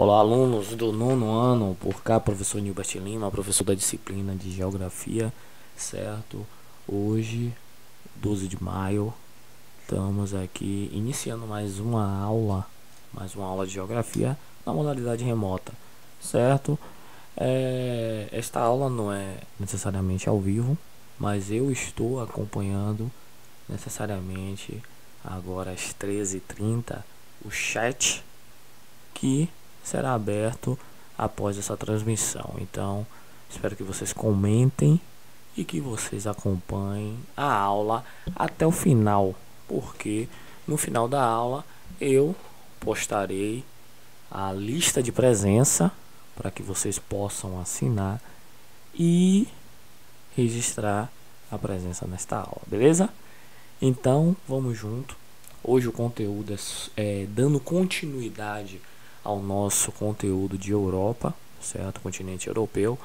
Olá, alunos do nono ano, por cá, professor Nilbert Lima, professor da disciplina de Geografia, certo? Hoje, 12 de maio, estamos aqui iniciando mais uma aula de Geografia na modalidade remota, certo? Esta aula não é necessariamente ao vivo, mas eu estou acompanhando necessariamente agora às 13h30 o chat que será aberto após essa transmissão. Então, espero que vocês comentem e que vocês acompanhem a aula até o final, porque no final da aula eu postarei a lista de presença para que vocês possam assinar e registrar a presença nesta aula, beleza? Então, vamos junto. Hoje o conteúdo é dando continuidade ao nosso conteúdo de Europa, certo? Continente europeu.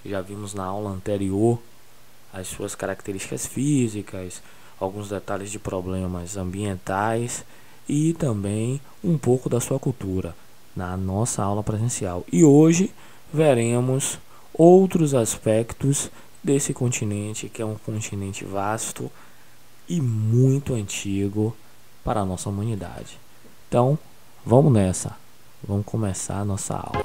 Já vimos na aula anterior as suas características físicas, alguns detalhes de problemas ambientais e também um pouco da sua cultura na nossa aula presencial. E hoje veremos outros aspectos desse continente, que é um continente vasto e muito antigo para a nossa humanidade. Então, vamos nessa. Vamos começar a nossa aula.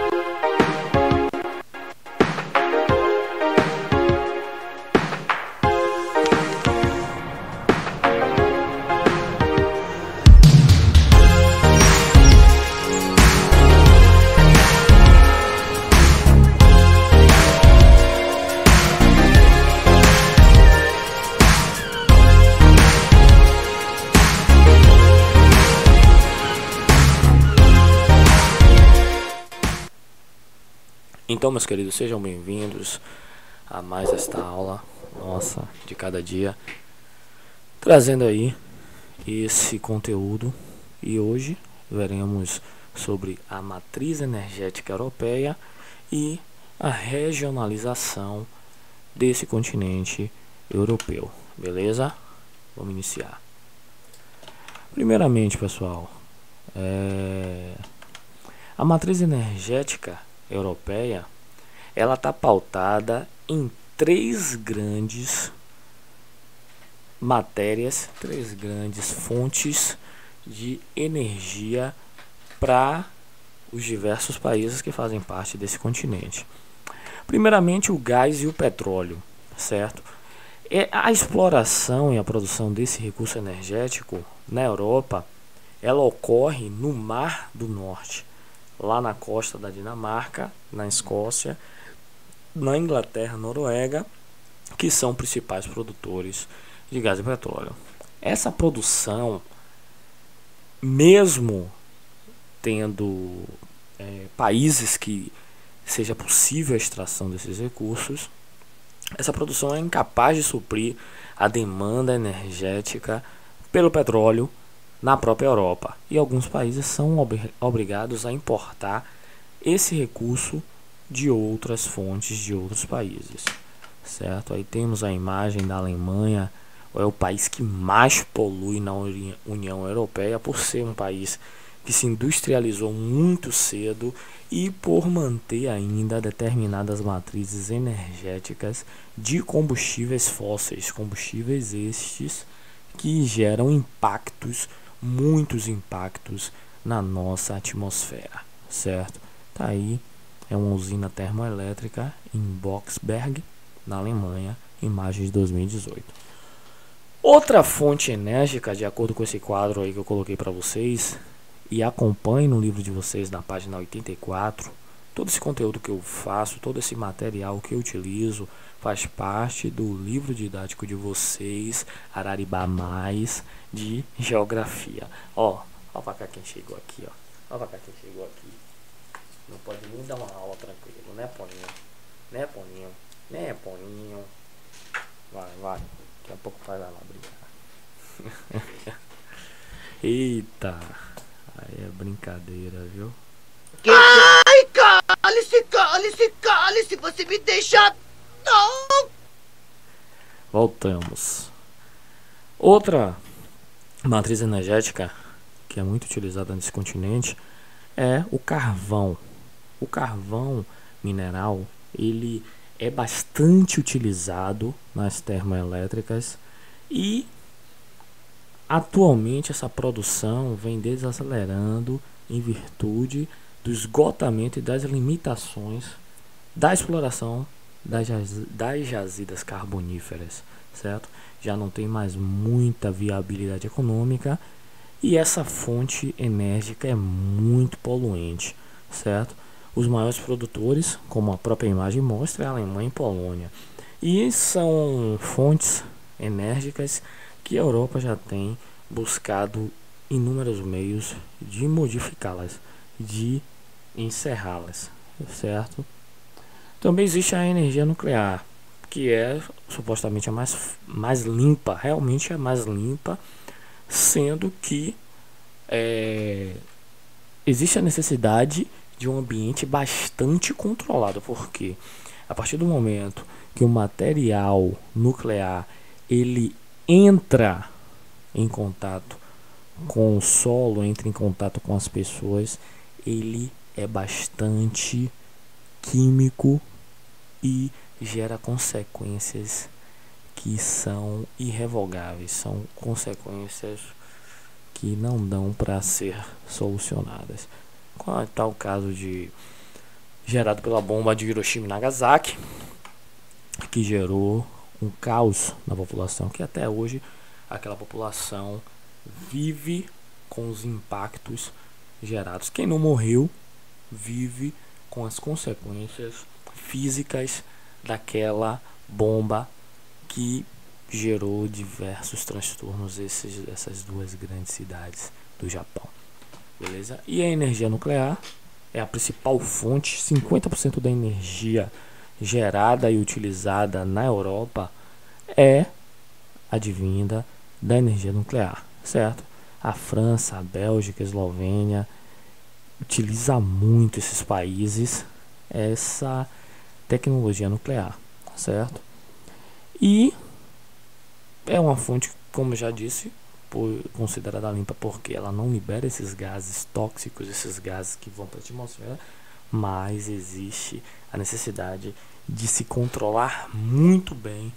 Então, meus queridos, sejam bem-vindos a mais esta aula nossa de cada dia, trazendo aí esse conteúdo. E hoje veremos sobre a matriz energética europeia e a regionalização desse continente europeu, beleza? Vamos iniciar. Primeiramente, pessoal, a matriz energética europeia, ela está pautada em três grandes matérias, três grandes fontes de energia para os diversos países que fazem parte desse continente. Primeiramente, o gás e o petróleo, certo? A exploração e a produção desse recurso energético na Europa, ela ocorre no Mar do Norte, lá na costa da Dinamarca, na Escócia, na Inglaterra, Noruega, que são principais produtores de gás e petróleo. Essa produção, mesmo tendo países que seja possível a extração desses recursos, essa produção é incapaz de suprir a demanda energética pelo petróleo na própria Europa, e alguns países são obrigados a importar esse recurso de outras fontes de outros países, certo? Aí temos a imagem da Alemanha, é o país que mais polui na União Europeia, por ser um país que se industrializou muito cedo e por manter ainda determinadas matrizes energéticas de combustíveis fósseis, combustíveis estes que geram muitos impactos na nossa atmosfera, certo? Tá aí, é uma usina termoelétrica em Boxberg, na Alemanha, imagem de 2018. Outra fonte enérgica, de acordo com esse quadro aí que eu coloquei para vocês, e acompanhe no livro de vocês na página 84, todo esse conteúdo que eu faço, todo esse material que eu utilizo, faz parte do livro didático de vocês, Araribá Mais, de Geografia. Ó pra cá quem chegou aqui, ó. Ó pra cá quem chegou aqui. Não pode nem dar uma aula tranquilo, né, Poninho? Né, Poninho? Né, Poninho? Vai. Daqui a pouco vai lá brincar. Eita. Aí é brincadeira, viu? Ai, cale-se, você me deixa... Não! Voltamos. Outra matriz energética que é muito utilizada nesse continente é o carvão, O carvão mineral, ele é bastante utilizado nas termoelétricas e atualmente essa produção vem desacelerando em virtude do esgotamento e das limitações da exploração das jazidas carboníferas, certo? Já não tem mais muita viabilidade econômica e essa fonte enérgica é muito poluente, certo? Os maiores produtores, como a própria imagem mostra, é a Alemanha e Polônia. E são fontes enérgicas que a Europa já tem buscado inúmeros meios de modificá-las, de encerrá-las, certo? Também existe a energia nuclear, que é supostamente a mais limpa, realmente é mais limpa, sendo que existe a necessidade de um ambiente bastante controlado, porque a partir do momento que o material nuclear ele entra em contato com o solo, entra em contato com as pessoas, ele é bastante químico e gera consequências que são irrevogáveis, são consequências que não dão para ser solucionadas. Qual é tal caso gerado pela bomba de Hiroshima e Nagasaki, que gerou um caos na população, que até hoje aquela população vive com os impactos gerados. Quem não morreu vive com as consequências físicas daquela bomba que gerou diversos transtornos essas duas grandes cidades do Japão. Beleza? E a energia nuclear é a principal fonte. 50% da energia gerada e utilizada na Europa é advinda da energia nuclear, certo? A França, a Bélgica, a Eslovênia utiliza muito esses países essa tecnologia nuclear, certo? E é uma fonte, como já disse, considerada limpa porque ela não libera esses gases tóxicos, esses gases que vão para a atmosfera, mas existe a necessidade de se controlar muito bem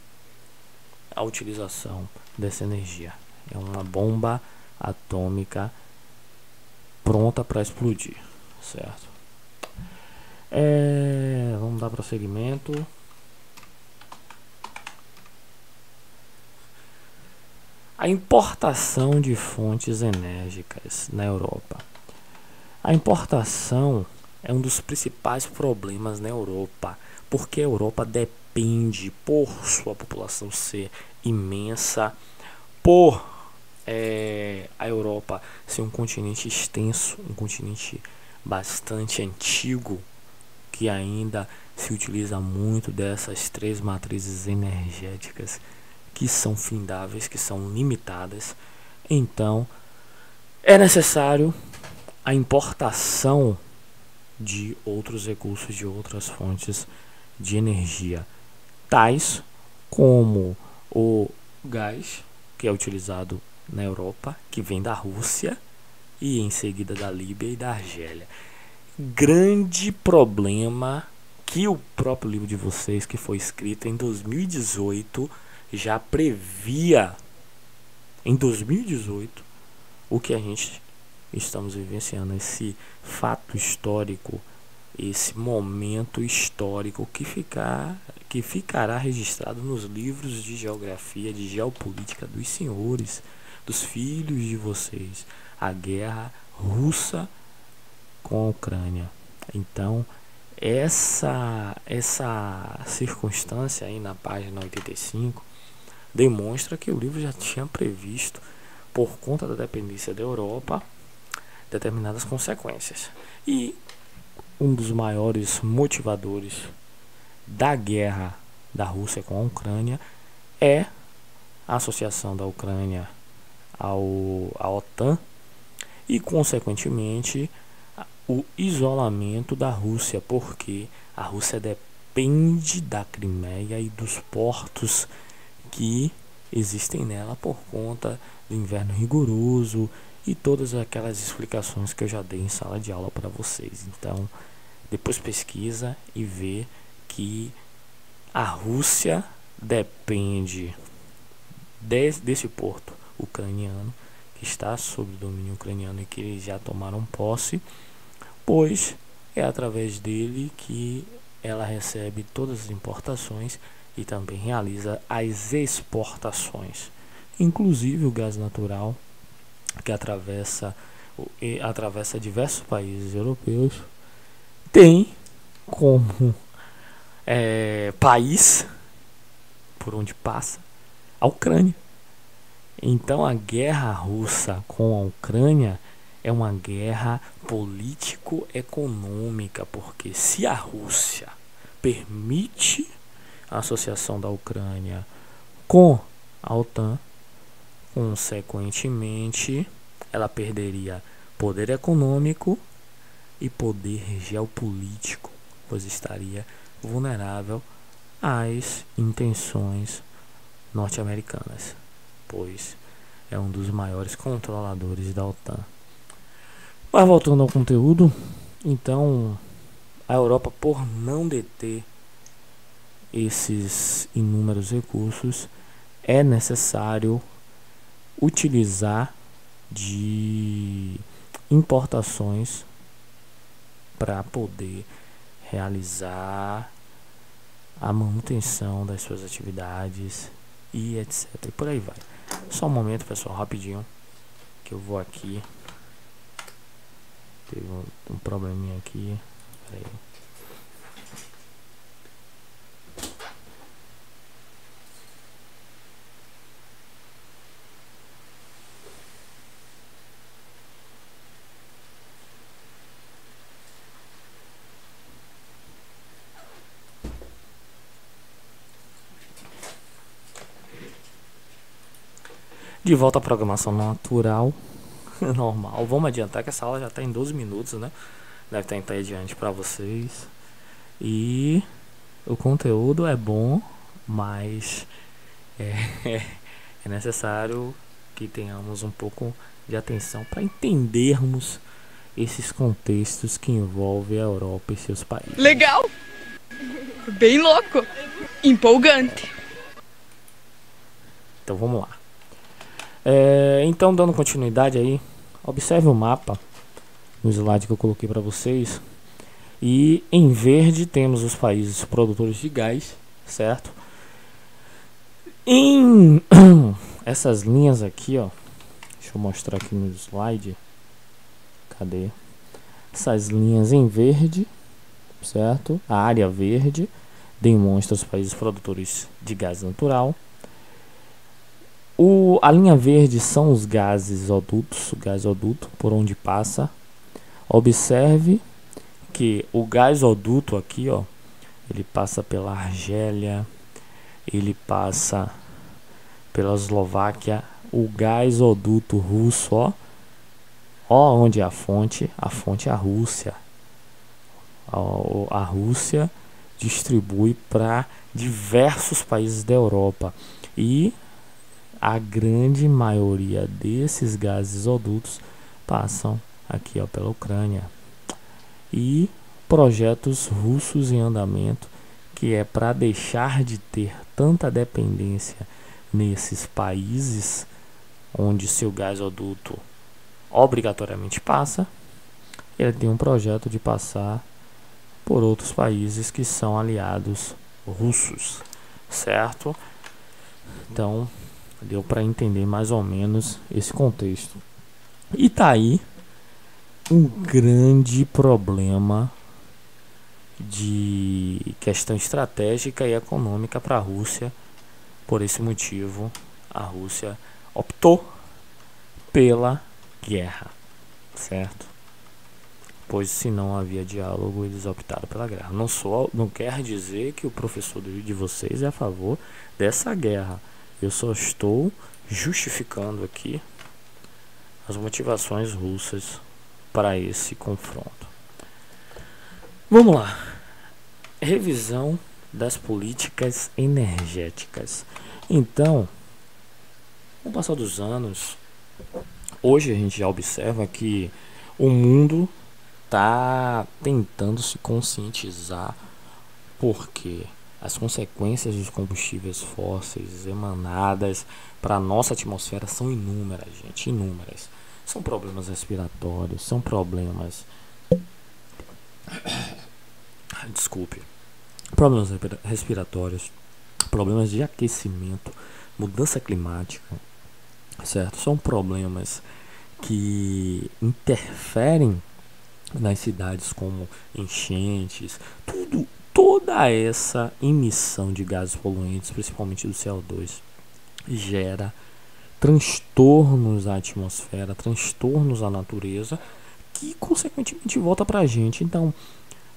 a utilização dessa energia. É uma bomba atômica pronta para explodir, certo? Vamos dar prosseguimento. A importação de fontes enérgicas na Europa. A importação é um dos principais problemas na Europa, porque a Europa depende, por sua população ser imensa, por a Europa ser um continente extenso, um continente bastante antigo, que ainda se utiliza muito dessas três matrizes energéticas que são findáveis, que são limitadas. Então é necessário a importação de outros recursos, de outras fontes de energia, tais como o gás, que é utilizado na Europa, que vem da Rússia e em seguida da Líbia e da Argélia. Grande problema que o próprio livro de vocês, que foi escrito em 2018, já previa em 2018 o que a gente estamos vivenciando, esse fato histórico, esse momento histórico que ficará registrado nos livros de geografia, de geopolítica dos senhores, dos filhos de vocês, a guerra russa com a Ucrânia. Então essa circunstância aí na página 85 demonstra que o livro já tinha previsto, por conta da dependência da Europa, determinadas consequências. E um dos maiores motivadores da guerra da Rússia com a Ucrânia é a associação da Ucrânia à OTAN e, consequentemente, o isolamento da Rússia, porque a Rússia depende da Crimeia e dos portos que existem nela por conta do inverno rigoroso e todas aquelas explicações que eu já dei em sala de aula para vocês. Então Depois pesquisa e vê que a Rússia depende desse porto ucraniano, que está sob domínio ucraniano e que eles já tomaram posse, pois é através dele que ela recebe todas as importações e também realiza as exportações, inclusive o gás natural, que atravessa diversos países europeus, tem como país por onde passa a Ucrânia. Então a guerra russa com a Ucrânia é uma guerra político-econômica, porque se a Rússia permite a associação da Ucrânia com a OTAN, consequentemente ela perderia poder econômico e poder geopolítico, pois estaria vulnerável às intenções norte-americanas, pois é um dos maiores controladores da OTAN. Mas voltando ao conteúdo, então a Europa, por não deter esses inúmeros recursos, é necessário utilizar de importações para poder realizar a manutenção das suas atividades e etc. E por aí vai. Só um momento, pessoal, rapidinho, que eu vou aqui. Teve um probleminha aqui. Peraí. De volta à programação natural, normal. Vamos adiantar que essa aula já está em 12 minutos, né? Deve estar entediante para vocês. E o conteúdo é bom, mas é necessário que tenhamos um pouco de atenção para entendermos esses contextos que envolvem a Europa e seus países. Legal! Bem louco! Empolgante! Então vamos lá. Então, dando continuidade aí, observe o mapa no slide que eu coloquei para vocês. E em verde temos os países produtores de gás, certo? Em essas linhas aqui, ó, deixa eu mostrar aqui no slide. Cadê? Essas linhas em verde, certo? A área verde demonstra os países produtores de gás natural. A linha verde são os gases odutos, o gás oduto por onde passa. Observe que o gás oduto aqui, ó, ele passa pela Argélia, ele passa pela Eslováquia. O gás oduto russo, ó onde é a fonte é a Rússia. A Rússia distribui para diversos países da Europa e a grande maioria desses gases odutos passam aqui, ó, pela Ucrânia. E projetos russos em andamento, que é para deixar de ter tanta dependência nesses países onde seu gasoduto obrigatoriamente passa. Ele tem um projeto de passar por outros países que são aliados russos, certo? Então deu para entender mais ou menos esse contexto. E tá aí um grande problema de questão estratégica e econômica para a Rússia. Por esse motivo, a Rússia optou pela guerra, certo? Pois se não havia diálogo, eles optaram pela guerra. Não quer dizer que o professor de vocês é a favor dessa guerra. Eu só estou justificando aqui as motivações russas para esse confronto. Vamos lá. Revisão das políticas energéticas. Então, com o passar dos anos, hoje a gente já observa que o mundo está tentando se conscientizar, porque as consequências dos combustíveis fósseis emanadas para a nossa atmosfera são inúmeras, gente, inúmeras. São problemas respiratórios, são problemas... Desculpe. Problemas respiratórios, problemas de aquecimento, mudança climática, certo? São problemas que interferem nas cidades, como enchentes, toda essa emissão de gases poluentes, principalmente do CO2, gera transtornos à atmosfera, transtornos à natureza, que consequentemente volta para a gente. Então,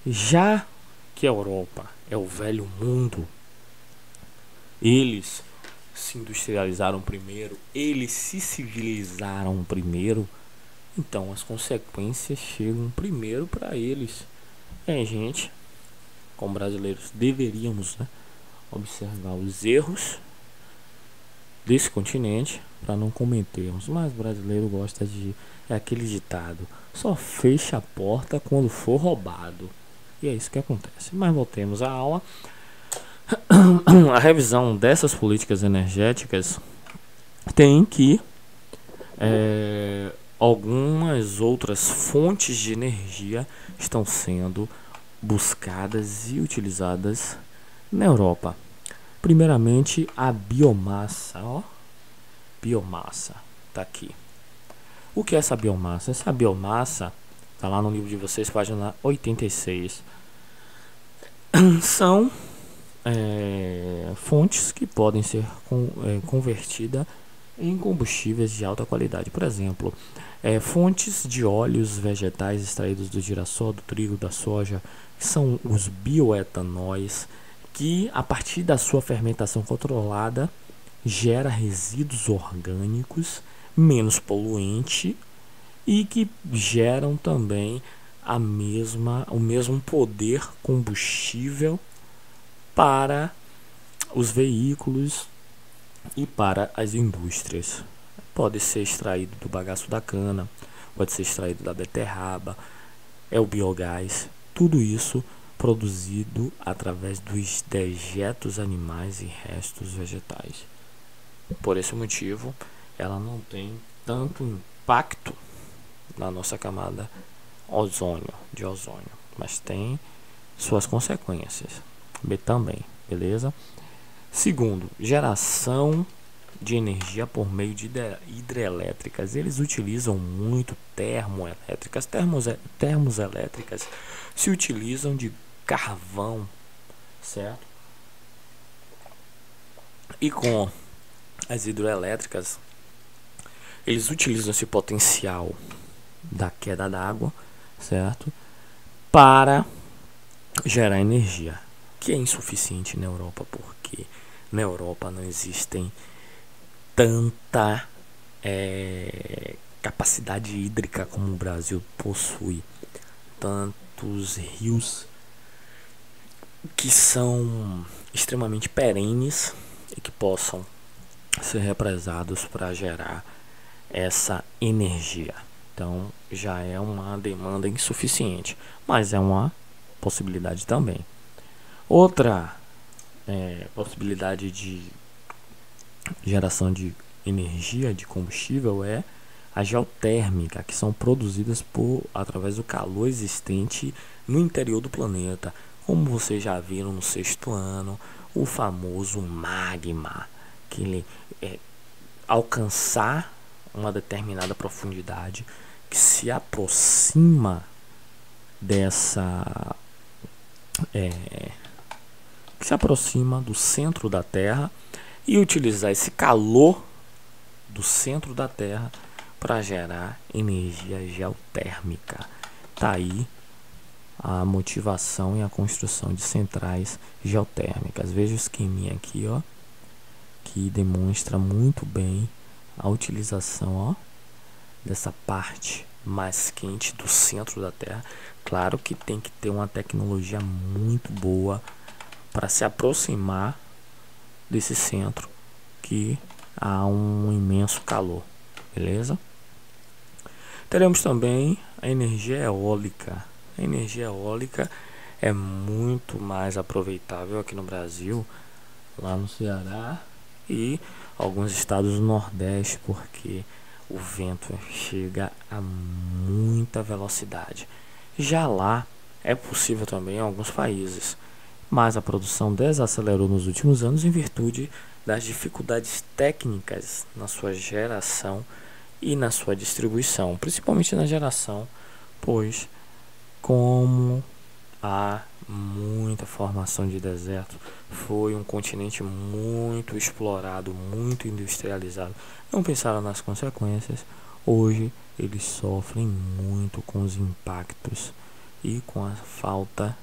já que a Europa é o velho mundo, eles se industrializaram primeiro, eles se civilizaram primeiro, então as consequências chegam primeiro para eles. Gente, como brasileiros, deveríamos, né, observar os erros desse continente para não cometermos. Mas o brasileiro gosta de... É aquele ditado: só fecha a porta quando for roubado. E é isso que acontece. Mas voltemos à aula. A revisão dessas políticas energéticas tem que algumas outras fontes de energia estão sendo buscadas e utilizadas na Europa. Primeiramente, a biomassa. Biomassa, tá aqui. O que é essa biomassa? Essa biomassa tá lá no livro de vocês, página 86. São fontes que podem ser convertidas em combustíveis de alta qualidade. Por exemplo, fontes de óleos vegetais extraídos do girassol, do trigo, da soja, que são os bioetanóis, que a partir da sua fermentação controlada gera resíduos orgânicos menos poluente e que geram também o mesmo poder combustível para os veículos e para as indústrias. Pode ser extraído do bagaço da cana, pode ser extraído da beterraba, é o biogás, tudo isso produzido através dos dejetos animais e restos vegetais. Por esse motivo, ela não tem tanto impacto na nossa camada de ozônio, mas tem suas consequências também, beleza? Segundo, geração de energia por meio de hidrelétricas. Eles utilizam muito termoelétricas. Termoelétricas se utilizam de carvão, certo? E com as hidroelétricas, eles utilizam esse potencial da queda d'água, certo? Para gerar energia, que é insuficiente na Europa, porque na Europa não existem tanta capacidade hídrica como o Brasil possui, tantos rios que são extremamente perenes e que possam ser represados para gerar essa energia. Então já é uma demanda insuficiente, mas é uma possibilidade também. Outra possibilidade de geração de energia, de combustível, é a geotérmica, que são produzidas através do calor existente no interior do planeta. Como vocês já viram no sexto ano, o famoso magma, que ele alcançar uma determinada profundidade, que se aproxima do centro da Terra, e utilizar esse calor do centro da Terra para gerar energia geotérmica. Tá aí a motivação e a construção de centrais geotérmicas. Veja o esqueminha aqui, ó, que demonstra muito bem a utilização, dessa parte mais quente do centro da Terra. Claro que tem que ter uma tecnologia muito boa para se aproximar desse centro, que há um imenso calor, beleza? Teremos também a energia eólica. A energia eólica é muito mais aproveitável aqui no Brasil, lá no Ceará e alguns estados do Nordeste, porque o vento chega a muita velocidade. Já lá é possível também em alguns países, mas a produção desacelerou nos últimos anos em virtude das dificuldades técnicas na sua geração e na sua distribuição, principalmente na geração, pois como há muita formação de deserto, foi um continente muito explorado, muito industrializado, não pensaram nas consequências. Hoje eles sofrem muito com os impactos e com a falta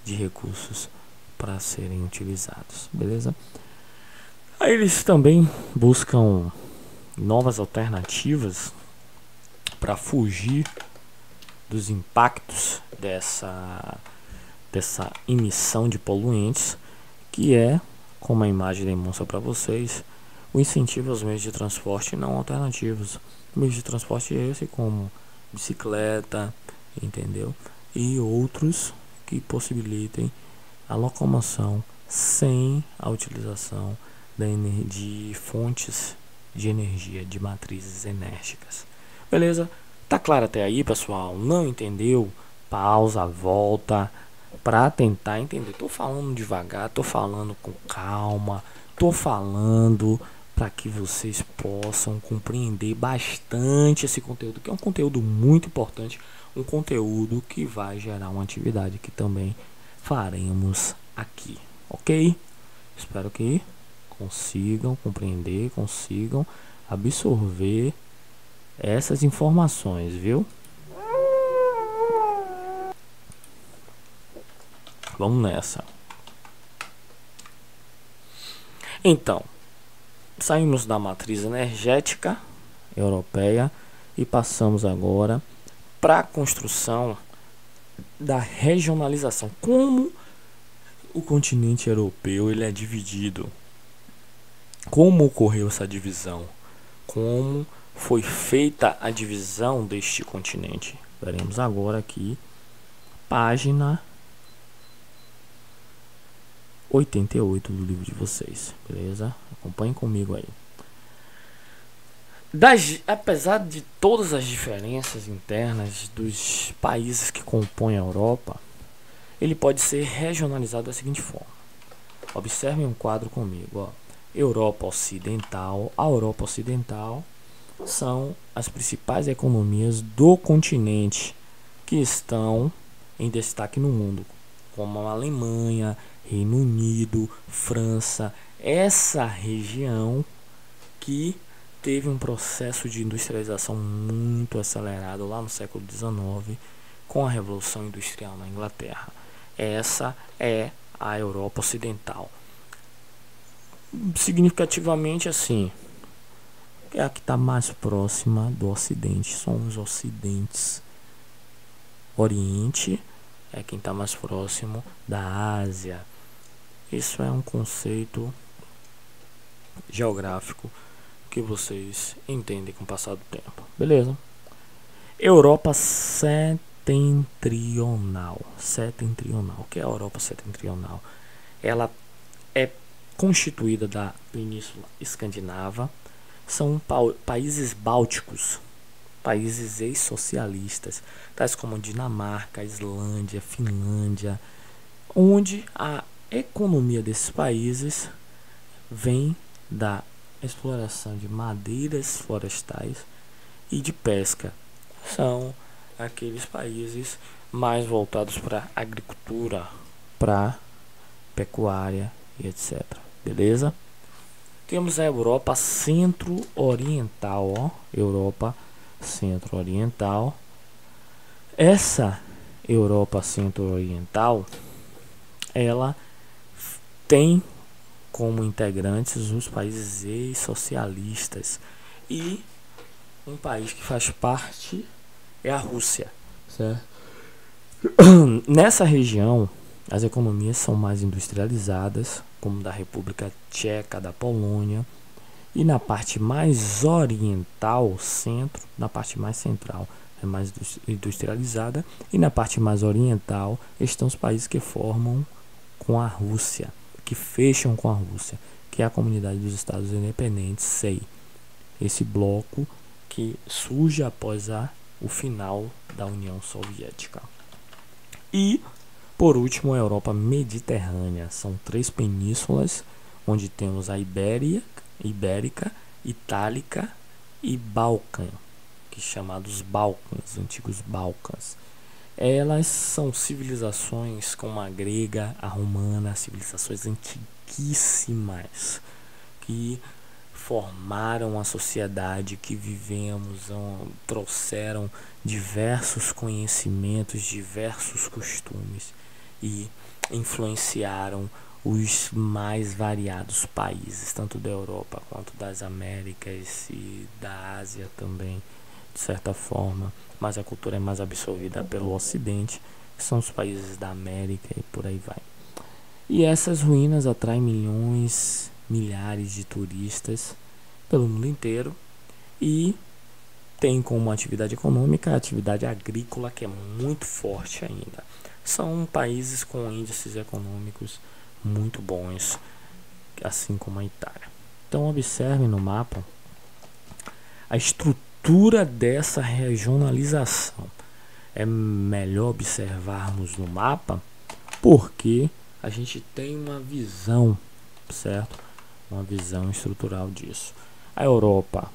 de recursos para serem utilizados, beleza? Aí eles também buscam novas alternativas para fugir dos impactos dessa emissão de poluentes, que é, como a imagem demonstra para vocês, o incentivo aos meios de transporte não alternativos. Meios de transporte esse como bicicleta, entendeu? E outros que possibilitem a locomoção sem a utilização de fontes de energia, de matrizes enérgicas. Beleza? Tá claro até aí, pessoal? Não entendeu? Pausa, volta para tentar entender. Tô falando devagar, tô falando com calma, tô falando para que vocês possam compreender bastante esse conteúdo, que é um conteúdo muito importante, um conteúdo que vai gerar uma atividade que também faremos aqui, ok? Espero que consigam compreender, consigam absorver essas informações, viu? Vamos nessa. Então, saímos da matriz energética europeia e passamos agora para a construção da regionalização. Como o continente europeu ele é dividido? Como ocorreu essa divisão? Como foi feita a divisão deste continente? Veremos agora aqui, página 88 do livro de vocês, beleza? Acompanhem comigo aí. Apesar de todas as diferenças internas dos países que compõem a Europa, ele pode ser regionalizado da seguinte forma. Observem um quadro comigo, ó. Europa Ocidental. A Europa Ocidental são as principais economias do continente que estão em destaque no mundo, como a Alemanha, Reino Unido, França. Essa região que teve um processo de industrialização muito acelerado lá no século XIX, com a Revolução Industrial na Inglaterra. Essa é a Europa Ocidental. Significativamente assim, é a que está mais próxima do Ocidente. São os Ocidentes. Oriente é quem está mais próximo da Ásia. Isso é um conceito geográfico que vocês entendem com o passar do tempo, beleza? Europa setentrional. O que é a Europa setentrional? Ela é constituída da Península Escandinava. São países bálticos, países ex-socialistas, tais como Dinamarca, Islândia, Finlândia, onde a economia desses países vem da exploração de madeiras florestais e de pesca. São aqueles países mais voltados para agricultura, para pecuária e etc. Beleza? Temos a Europa Centro-Oriental, ó, Europa Centro-Oriental. Essa Europa Centro-Oriental, ela tem como integrantes os países ex-socialistas, e um país que faz parte é a Rússia, certo? Nessa região, as economias são mais industrializadas, como da República Tcheca, da Polônia, e na parte mais oriental, centro, na parte mais central, é mais industrializada, e na parte mais oriental estão os países que formam com a Rússia, que fecham com a Rússia, que é a Comunidade dos Estados Independentes, CEI. Esse bloco que surge após o final da União Soviética. E, por último, a Europa Mediterrânea. São 3 penínsulas, onde temos a Ibérica, Itálica e Balcã, que é chamados Balcãs, antigos Balcãs. Elas são civilizações como a grega, a romana, civilizações antiquíssimas, que formaram a sociedade que vivemos, trouxeram diversos conhecimentos, diversos costumes e influenciaram os mais variados países, tanto da Europa quanto das Américas e da Ásia também, de certa forma, mas a cultura é mais absorvida pelo Ocidente, que são os países da América e por aí vai. E essas ruínas atraem milhares de turistas pelo mundo inteiro e tem como atividade econômica a atividade agrícola, que é muito forte ainda. São países com índices econômicos muito bons, assim como a Itália. Então observe no mapa a estrutura dessa regionalização. É melhor observarmos no mapa porque a gente tem uma visão, certo? Uma visão estrutural disso. A Europa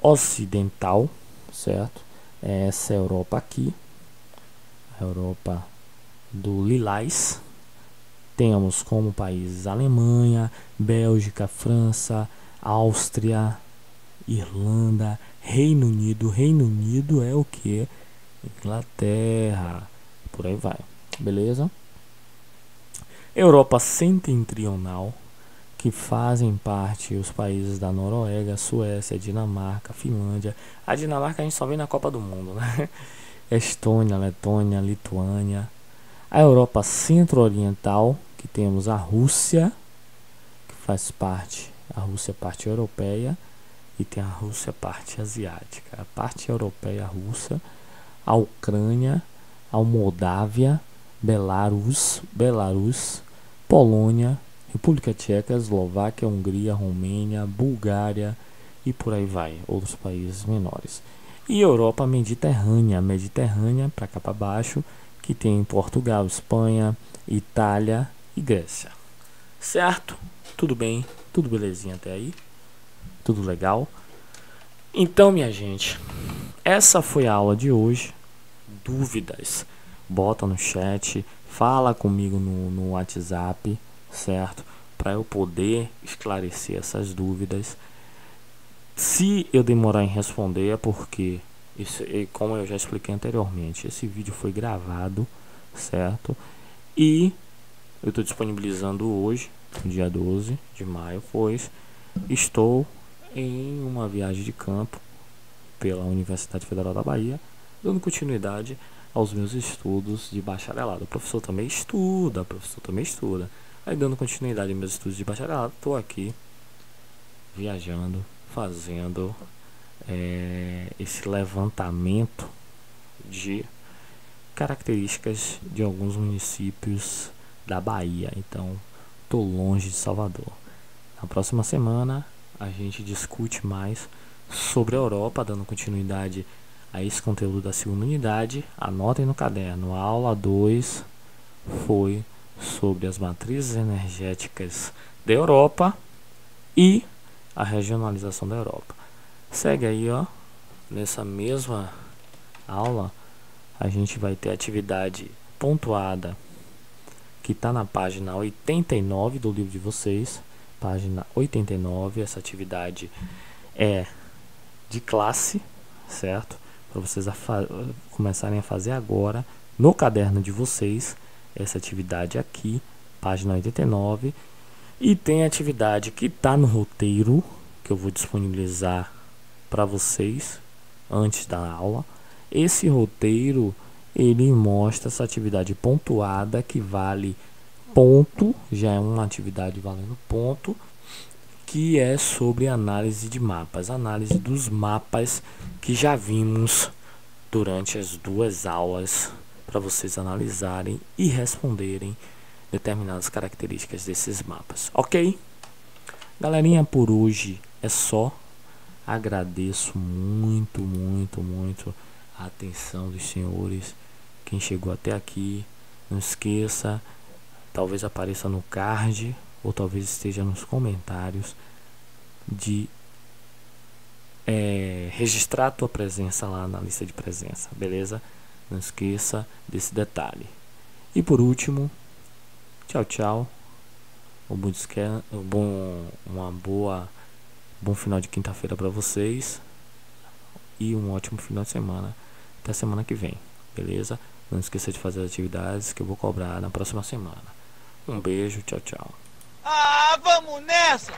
Ocidental, certo? Essa é a Europa aqui, a Europa do Lilás. Temos como países Alemanha, Bélgica, França, Áustria, Irlanda, Reino Unido. Reino Unido é o que? Inglaterra, por aí vai, beleza? Europa Setentrional, que fazem parte os países da Noruega, Suécia, Dinamarca, Finlândia. A Dinamarca a gente só vê na Copa do Mundo, né? Estônia, Letônia, Lituânia. A Europa Centro-Oriental, que temos a Rússia, que faz parte, a Rússia parte europeia, e tem a Rússia parte asiática. A parte europeia russa, a Ucrânia, a Moldávia, Belarus, Polônia, República Tcheca, Eslováquia, Hungria, Romênia, Bulgária e por aí vai, outros países menores. E Europa Mediterrânea, para cá para baixo, que tem Portugal, Espanha, Itália e Grécia. Certo? Tudo bem? Tudo belezinha até aí? Tudo legal? Então, minha gente, essa foi a aula de hoje. Dúvidas? Bota no chat, fala comigo no WhatsApp, certo? Para eu poder esclarecer essas dúvidas. Se eu demorar em responder é porque, como eu já expliquei anteriormente, esse vídeo foi gravado, certo? E eu estou disponibilizando hoje, dia 12 de maio, pois estou em uma viagem de campo pela Universidade Federal da Bahia, dando continuidade aos meus estudos de bacharelado. O professor também estuda, Aí, dando continuidade aos meus estudos de bacharelado, estou aqui viajando, fazendo esse levantamento de características de alguns municípios da Bahia. Então, estou longe de Salvador. Na próxima semana, a gente discute mais sobre a Europa, dando continuidade a esse conteúdo da segunda unidade. Anotem no caderno, a aula 2 foi sobre as matrizes energéticas da Europa e a regionalização da Europa. Segue aí, ó, nessa mesma aula a gente vai ter atividade pontuada que está na página 89 do livro de vocês, página 89. Essa atividade é de classe, certo? Para vocês começarem a fazer agora no caderno de vocês essa atividade aqui, página 89. E tem a atividade que está no roteiro, que eu vou disponibilizar para vocês antes da aula. Esse roteiro, ele mostra essa atividade pontuada que vale ponto, já é uma atividade valendo ponto, que é sobre análise de mapas, análise dos mapas que já vimos durante as 2 aulas, para vocês analisarem e responderem determinadas características desses mapas, ok? Galerinha, por hoje é só. Agradeço muito a atenção dos senhores, quem chegou até aqui. Não esqueça, talvez apareça no card ou talvez esteja nos comentários, de registrar a tua presença lá na lista de presença, beleza? Não esqueça desse detalhe. E por último, tchau. Bom final de quinta-feira para vocês e um ótimo final de semana. Até semana que vem, beleza? Não esqueça de fazer as atividades que eu vou cobrar na próxima semana. Um beijo, tchau. Ah, vamos nessa!